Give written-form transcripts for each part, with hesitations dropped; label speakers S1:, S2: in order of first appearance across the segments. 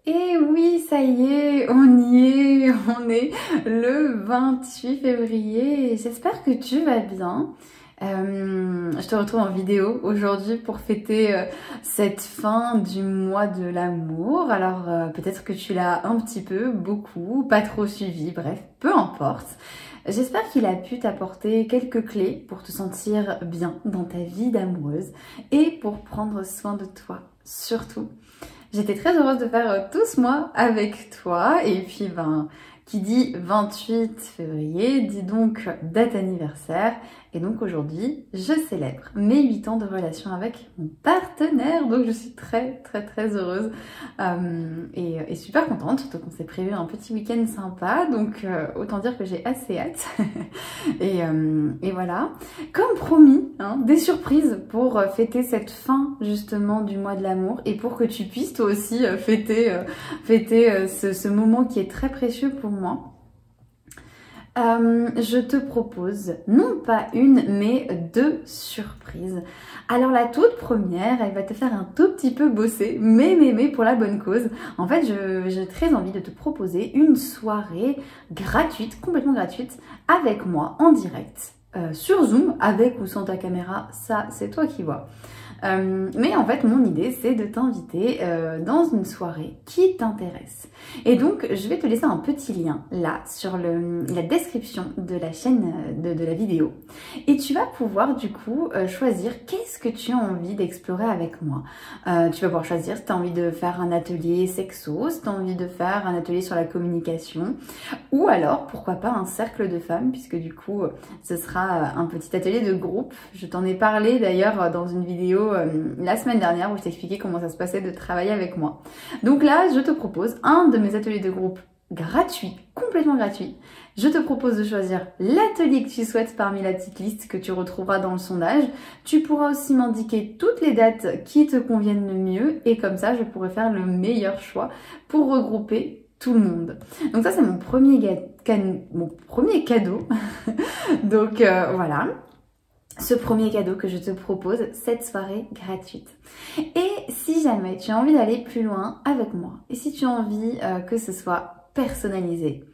S1: Et oui, ça y est, on est le 28 février. J'espère que tu vas bien. Je te retrouve en vidéo aujourd'hui pour fêter cette fin du mois de l'amour. Alors peut-être que tu l'as un petit peu, beaucoup, pas trop suivi, bref, peu importe. J'espère qu'il a pu t'apporter quelques clés pour te sentir bien dans ta vie d'amoureuse et pour prendre soin de toi, surtout. J'étais très heureuse de faire tout ce mois avec toi et puis qui dit 28 février dit donc date anniversaire et donc aujourd'hui je célèbre mes 8 ans de relation avec mon partenaire, donc je suis très heureuse et super contente, surtout qu'on s'est prévu un petit week-end sympa, donc autant dire que j'ai assez hâte et voilà, comme promis, hein, des surprises pour fêter cette fin justement du mois de l'amour et pour que tu puisses toi aussi fêter ce moment qui est très précieux pour moi. Je te propose non pas une mais deux surprises. Alors la toute première, elle va te faire un tout petit peu bosser, mais pour la bonne cause. En fait, j'ai très envie de te proposer une soirée gratuite, complètement gratuite, avec moi en direct, sur Zoom, avec ou sans ta caméra, ça c'est toi qui vois. Mais en fait mon idée c'est de t'inviter dans une soirée qui t'intéresse et donc je vais te laisser un petit lien là sur la description de la chaîne de la vidéo et tu vas pouvoir du coup choisir qu'est-ce que tu as envie d'explorer avec moi. Tu vas pouvoir choisir si tu as envie de faire un atelier sexo, si tu as envie de faire un atelier sur la communication ou alors pourquoi pas un cercle de femmes, puisque du coup ce sera un petit atelier de groupe. Je t'en ai parlé d'ailleurs dans une vidéo la semaine dernière où je t'expliquais comment ça se passait de travailler avec moi. Donc là, je te propose un de mes ateliers de groupe gratuit, complètement gratuit. Je te propose de choisir l'atelier que tu souhaites parmi la petite liste que tu retrouveras dans le sondage. Tu pourras aussi m'indiquer toutes les dates qui te conviennent le mieux et comme ça, je pourrai faire le meilleur choix pour regrouper tout le monde. Donc ça, c'est mon premier cadeau. Donc voilà. Ce premier cadeau que je te propose, cette soirée gratuite. Et si jamais tu as envie d'aller plus loin avec moi, et si tu as envie que ce soit personnalisé,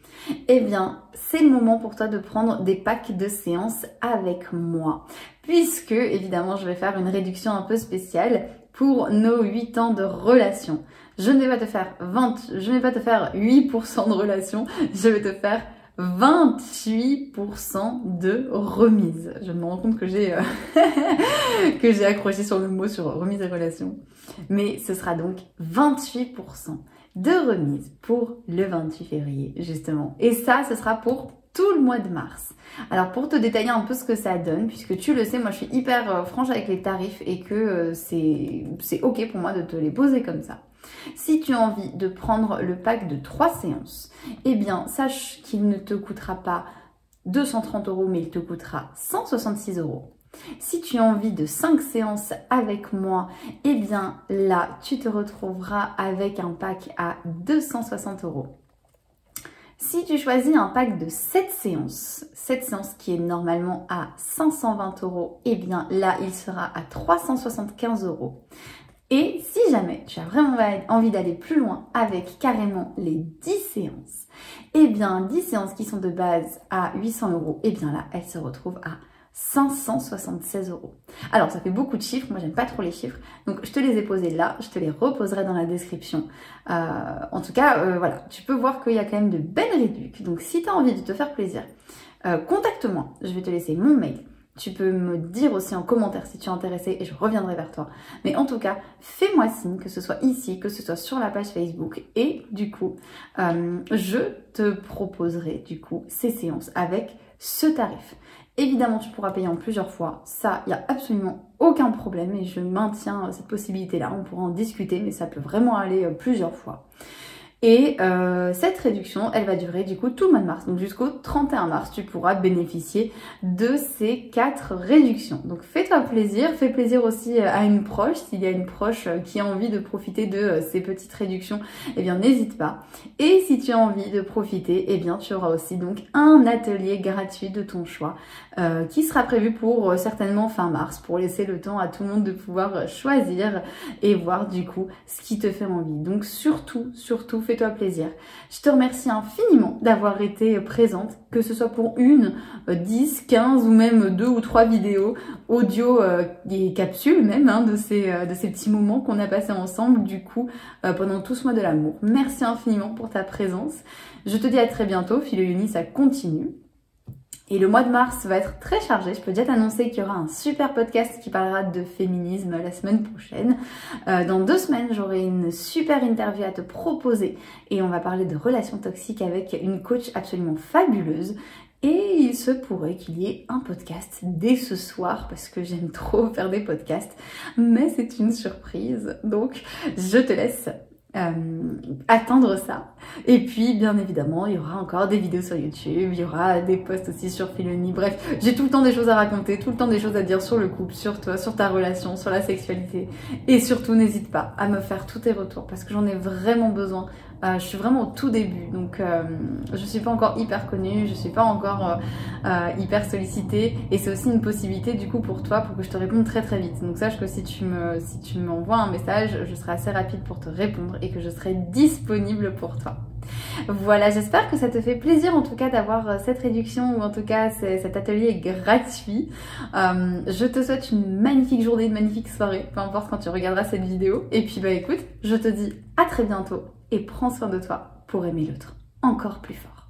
S1: eh bien, c'est le moment pour toi de prendre des packs de séances avec moi. Puisque, évidemment, je vais faire une réduction un peu spéciale pour nos 8 ans de relation. Je ne vais pas te faire 8% de relation, je vais te faire 28% de remise. Je me rends compte que j'ai accroché sur le mot sur remise et relation. Mais ce sera donc 28% de remise pour le 28 février, justement. Et ça, ce sera pour tout le mois de mars. Alors pour te détailler un peu ce que ça donne, puisque tu le sais, moi je suis hyper franche avec les tarifs et que c'est ok pour moi de te les poser comme ça. Si tu as envie de prendre le pack de 3 séances, eh bien sache qu'il ne te coûtera pas 230 €, mais il te coûtera 166 €. Si tu as envie de 5 séances avec moi, eh bien là tu te retrouveras avec un pack à 260 €. Si tu choisis un pack de 7 séances qui est normalement à 520 €, eh bien là il sera à 375 €. Et si jamais tu as vraiment envie d'aller plus loin avec carrément les 10 séances, eh bien 10 séances qui sont de base à 800 €, eh bien là, elles se retrouvent à 576 €. Alors ça fait beaucoup de chiffres, moi j'aime pas trop les chiffres, donc je te les ai posés là, je te les reposerai dans la description. En tout cas, voilà, tu peux voir qu'il y a quand même de belles réductions, donc si tu as envie de te faire plaisir, contacte-moi, je vais te laisser mon mail. Tu peux me dire aussi en commentaire si tu es intéressé et je reviendrai vers toi. Mais en tout cas, fais-moi signe, que ce soit ici, que ce soit sur la page Facebook. Et du coup, je te proposerai du coup ces séances avec ce tarif. Évidemment, tu pourras payer en plusieurs fois. Ça, il n'y a absolument aucun problème et je maintiens cette possibilité-là. On pourra en discuter, mais ça peut vraiment aller plusieurs fois. Et cette réduction, elle va durer du coup tout le mois de mars. Donc jusqu'au 31 mars, tu pourras bénéficier de ces 4 réductions. Donc fais-toi plaisir, fais plaisir aussi à une proche. S'il y a une proche qui a envie de profiter de ces petites réductions, eh bien n'hésite pas. Et si tu as envie de profiter, eh bien tu auras aussi donc un atelier gratuit de ton choix qui sera prévu pour certainement fin mars, pour laisser le temps à tout le monde de pouvoir choisir et voir du coup ce qui te fait envie. Donc surtout, fais-toi plaisir. Je te remercie infiniment d'avoir été présente, que ce soit pour 1, 10, 15 ou même 2 ou 3 vidéos audio et capsules même de ces petits moments qu'on a passés ensemble du coup pendant tout ce mois de l'amour. Merci infiniment pour ta présence. Je te dis à très bientôt. Philo Uni, ça continue. Et le mois de mars va être très chargé. Je peux déjà t'annoncer qu'il y aura un super podcast qui parlera de féminisme la semaine prochaine. Dans 2 semaines, j'aurai une super interview à te proposer et on va parler de relations toxiques avec une coach absolument fabuleuse. Et il se pourrait qu'il y ait un podcast dès ce soir parce que j'aime trop faire des podcasts. Mais c'est une surprise. Donc, je te laisse attendre ça. Et puis bien évidemment il y aura encore des vidéos sur YouTube, il y aura des posts aussi sur Philo Uni. Bref, j'ai tout le temps des choses à raconter, tout le temps des choses à dire sur le couple, sur toi, sur ta relation, sur la sexualité. Et surtout n'hésite pas à me faire tous tes retours parce que j'en ai vraiment besoin. Je suis vraiment au tout début, donc je suis pas encore hyper connue, je suis pas encore hyper sollicitée, et c'est aussi une possibilité du coup pour toi, pour que je te réponde très très vite. Donc sache que si tu m'envoies un message, je serai assez rapide pour te répondre et que je serai disponible pour toi. Voilà, j'espère que ça te fait plaisir en tout cas d'avoir cette réduction, ou en tout cas cet atelier gratuit. Je te souhaite une magnifique journée, une magnifique soirée, peu importe quand tu regarderas cette vidéo. Et puis bah écoute, je te dis à très bientôt et prends soin de toi pour aimer l'autre encore plus fort.